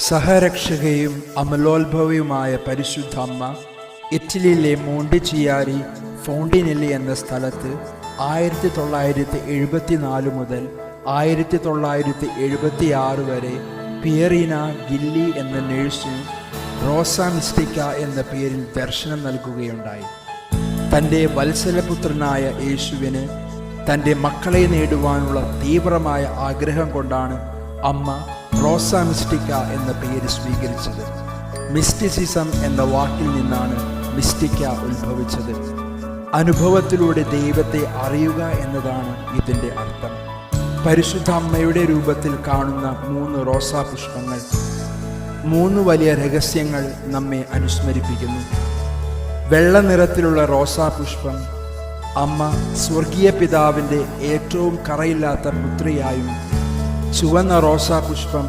സഹരക്ഷകയും അമലോത്ഭവയുമായ പരിശുദ്ധ അമ്മ ഇറ്റലിയിലെ മോണ്ടിച്ചിയാരി ഫോണ്ടിനെല്ലി എന്ന സ്ഥലത്ത് 1974 മുതൽ 1976 വരെ പിയറീന ഗില്ലി എന്ന നേഴ്സിന് റോസ മിസ്റ്റിക്ക എന്ന പേരിൽ ദർശനം നൽകുകയുണ്ടായി. തൻ്റെ വത്സലപുത്രനായ യേശുവിന് തൻ്റെ മക്കളെ നേടുവാനുള്ള തീവ്രമായ ആഗ്രഹം കൊണ്ടാണ് അമ്മ റോസ മിസ്റ്റിക്ക എന്ന പേര് സ്വീകരിച്ചത്. മിസ്റ്റിസിസം എന്ന വാക്കിൽ നിന്നാണ് മിസ്റ്റിക്ക ഉത്ഭവിച്ചത്. അനുഭവത്തിലൂടെ ദൈവത്തെ അറിയുക എന്നതാണ് ഇതിൻ്റെ അർത്ഥം. പരിശുദ്ധ അമ്മയുടെ രൂപത്തിൽ കാണുന്ന 3 റോസാ പുഷ്പങ്ങൾ 3 വലിയ രഹസ്യങ്ങൾ നമ്മെ അനുസ്മരിപ്പിക്കുന്നു. വെള്ള നിറത്തിലുള്ള റോസാ പുഷ്പം അമ്മ സ്വർഗീയ പിതാവിൻ്റെ ഏറ്റവും കറയില്ലാത്ത പുത്രിയായും, ചുവന്ന റോസാ പുഷ്പം